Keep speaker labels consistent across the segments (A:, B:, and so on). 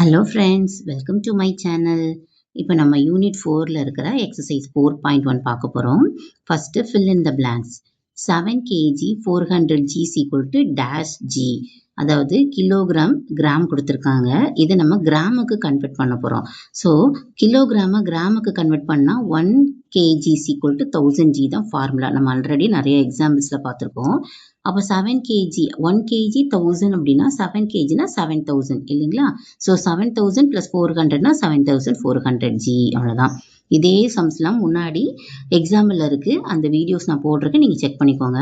A: Hello friends, welcome to my channel. இப்போ நம்ம unit 4ல இருக்கிற எக்ஸசைஸ் 4.1 பார்க்க போறோம். First fill in the blanks. 7 kg 400 g is equal to dash g. அதாவது kilogram gram கொடுத்திருக்காங்க. இது நம்ம கிராமுக்கு கன்வெர்ட் பண்ண போறோம். ஸோ கிலோகிராம கிராமுக்கு கன்வெர்ட் பண்ணா 1 kg is equal to 1000 g தான் ஃபார்முலா. நம்ம ஆல்ரெடி நிறைய எக்ஸாம்பிள்ஸ்ல பார்த்திருக்கோம். அப்போ 7 kg 1 kg 1000 அப்படின்னா 7 kg னா 7000 இல்லைங்களா? ஸோ 7000 plus 400 னா 7400 g அவ்வளோதான். இதே சம்ஸ்லாம் முன்னாடி எக்ஸாம்பிள் இருக்கு, அந்த வீடியோஸ் நான் போட்டிருக்கேன், நீங்க செக் பண்ணிக்கோங்க.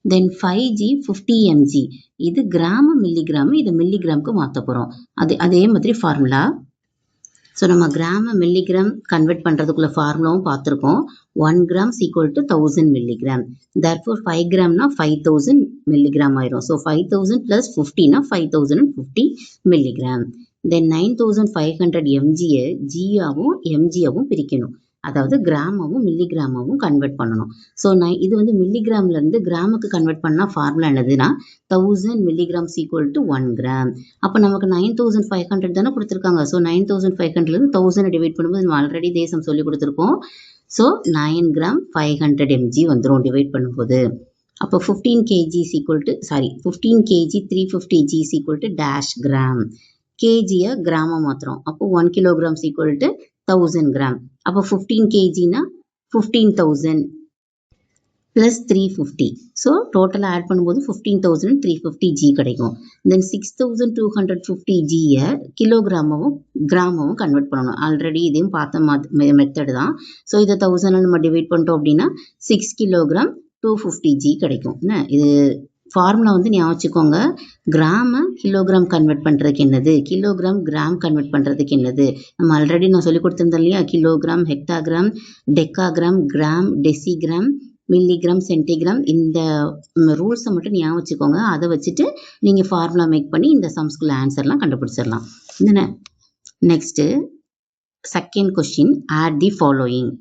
A: தென் 5g 50 mg, இது கிராம் மில்லிகிராம், இது மில்லிகிராமுக்கு மாற்ற போறோம். அதே மாதிரி ஃபார்முலா. ஸோ நம்ம கிராம மில்லிகிராம் கன்வெர்ட் பண்ணுறதுக்குள்ள ஃபார்முலாவும் பார்த்துருக்கோம். 1 gram equal to 1000 milligram. Therefore 5 கிராம்னா 5000 மில்லிகிராம் ஆயிரும். ஸோ 5000 + 50னா 5050 மில்லிகிராம். தென் 9500 mgயை ஜியாவும் எம்ஜியாவும் பிரிக்கணும். அதாவது கிராமாவும் மில்லிகிராமாவும் கன்வெர்ட் பண்ணணும். ஸோ இது வந்து மில்லிகிராம்ல இருந்து கிராமுக்கு கன்வெர்ட் பண்ணா ஃபார்முலா என்னதுன்னா 1000 மில்லிகிராம் ஈக்குவல் டு 1 கிராம். அப்போ நமக்கு 9500 தானே கொடுத்துருக்காங்க. ஸோ 9500 இருந்து 1000 டிவைட் பண்ணும்போது நம்ம ஆல்ரெடி தேசம் சொல்லி கொடுத்துருக்கோம். ஸோ 9 கிராம் 500 mg வந்துடும் டிவைட் பண்ணும்போது. அப்போ 15 kg equal to 15 kg 350 g equal to dash gram. கேஜியை கிராம மாத்திரம். அப்போ 1 கிலோகிராம் ஈக்குவல் டு 1000 கிராம். அப்போ 15 kgனா 15000 + 350. ஸோ டோட்டலாக ஆட் பண்ணும்போது 15350 g கிடைக்கும். தென் 6250 gயை கிலோகிராமாவும் கிராமாவும் கன்வெர்ட் பண்ணணும். ஆல்ரெடி இதையும் பார்த்த மெத்தட் தான். ஸோ இதை 1000 நம்ம டிவைட் பண்ணிட்டோம் அப்படின்னா 6 கிலோகிராம் 250 g கிடைக்கும். என்ன இது ஃபார்முலா வந்து ஞாபகம் வச்சுக்கோங்க. கிராம கிலோகிராம் கன்வெர்ட் பண்ணுறதுக்கு என்னது, கிலோகிராம் கிராம் கன்வெர்ட் பண்ணுறதுக்கு என்னது, நம்ம ஆல்ரெடி நான் சொல்லி கொடுத்துருந்தேன் இல்லையா? Kilogram, hectogram, decagram, gram, decigram, milligram, centigram, இந்த ரூல்ஸை மட்டும் ஞாபகம் வச்சுக்கோங்க. அதை வச்சுட்டு நீங்கள் ஃபார்முலா மேக் பண்ணி இந்த சம்ஸ்குள்ள ஆன்சர்லாம் கண்டுபிடிச்சிடலாம். என்ன next second question, add the following.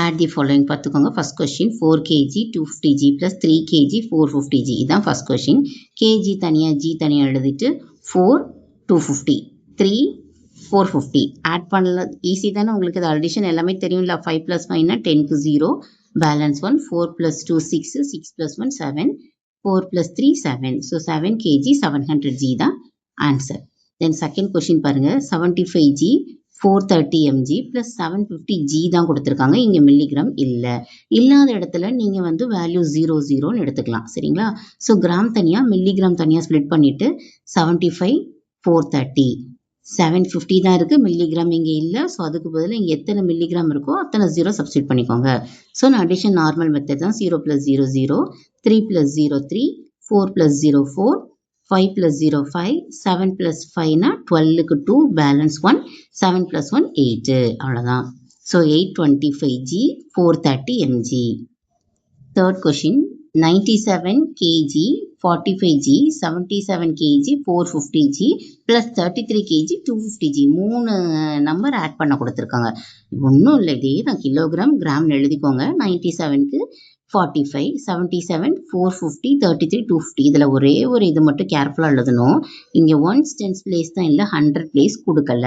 A: Add the following பார்த்துக்கோங்க. First question 4 kg 250 g plus 3 kg 450 g. இதான் ஃபர்ஸ்ட் கொஸ்டின். kg தனியாக g தனியாக எழுதிட்டு 4 250 3 450 ஆட் பண்ணல. ஈஸி தானே உங்களுக்கு. இது அடிஷன் எல்லாமே தெரியும்ல. 5 + 5னா 10க்கு 0, பேலன்ஸ் 1, 4 + 2 6, 6 + 1 7, 4 + 3 7. ஸோ 7 kg 700 g தான் ஆன்சர். தென் செகண்ட் கொஸ்டின் பாருங்க. 75 g 430 mg plus 750 g தான் கொடுத்துருக்காங்க. இங்கே மில்லிகிராம் இல்லை. இல்லாத இடத்துல நீங்கள் வந்து வேல்யூ 00ன்னு எடுத்துக்கலாம். சரிங்களா? ஸோ கிராம் தனியாக மில்லிகிராம் தனியாக ஸ்ப்ளிட் பண்ணிவிட்டு 75 430 750 தான் இருக்குது, மில்லிகிராம் இங்கே இல்லை. ஸோ அதுக்கு பதிலாக இங்கே எத்தனை மில்லிகிராம் இருக்கோ அத்தனை 0 சப்ஸ்டியூட் பண்ணிக்கோங்க. ஸோ நான் அடிஷன் நார்மல் மெத்தட் தான். 0 + 0 0, 3 + 0 3, 4 + 0 4, 5 + 0 5, 7 + 5னா 12க்கு 2, பேலன்ஸ் 1, 7 + 1 8. அவ்வளோதான். So 825 g 430 mg. Third question 97 kg 45 g 77 kg 450 g plus 33 kg 250 g. 3 number add பண்ண கொடுத்துருக்காங்க. ஒன்றும் இல்லை, இதே தான் கிலோகிராம் கிராம்னு எழுதிக்கோங்க. 97க்கு 45, 77 450 33 250. இதில் ஒரே ஒரு இது மட்டும் கேர்ஃபுல்லாக எழுதணும். இங்கே 1s 10s பிளேஸ் தான் இல்லை, 100 பிளேஸ் கொடுக்கல.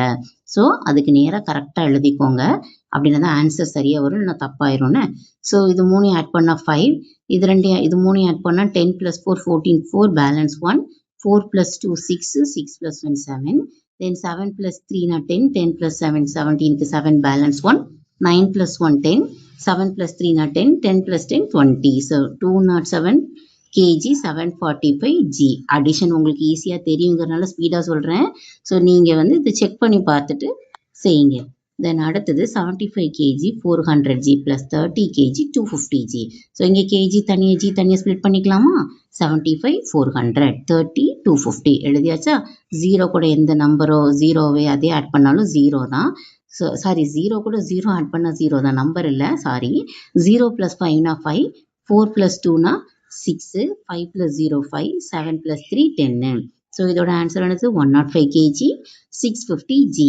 A: ஸோ அதுக்கு நேராக கரெக்டாக எழுதிக்கோங்க. அப்படின்னா தான் ஆன்சர் சரியாக வரும், இல்லைனா தப்பாயிரும்னு. ஸோ இது 3 ஆட் பண்ணால் 5, இது 3 ஆட் பண்ணால் 10 + 4 14 4, பேலன்ஸ் 1, 4 + 2 6, 6 + 1 7, தென் 7 + 3னா 10, 10 + 7 17க்கு 7, balance 1, 9 + 1 10, 7 + 3னா 10, 10 + 10 20. So 207 kg 745 g. Addition உங்களுக்கு ஈஸியாக தெரியுங்கிறனால ஸ்பீடாக சொல்கிறேன். ஸோ நீங்கள் வந்து இதை செக் பண்ணி பார்த்துட்டு செய்யுங்க. தென் அடுத்தது 75 kg 400 g plus 30 kg 250 g. So இங்கே kg தனியாக ஸ்ப்ளிட் பண்ணிக்கலாமா? 75 400, 30 250 எழுதியாச்சா? 0 கூட எந்த நம்பரோ ஜீரோவே அதே ஆட் பண்ணாலும் 0 தான். ஸோ 0 கூட 0 ஆட் பண்ணால் 0 தான், நம்பர் இல்லை, 0 + 5னா 5, 4 + 2னா 6, 5 + 0 5, 7 + 3 10. ஸோ இதோட ஆன்சர் என்னது? 105 kg 650 g.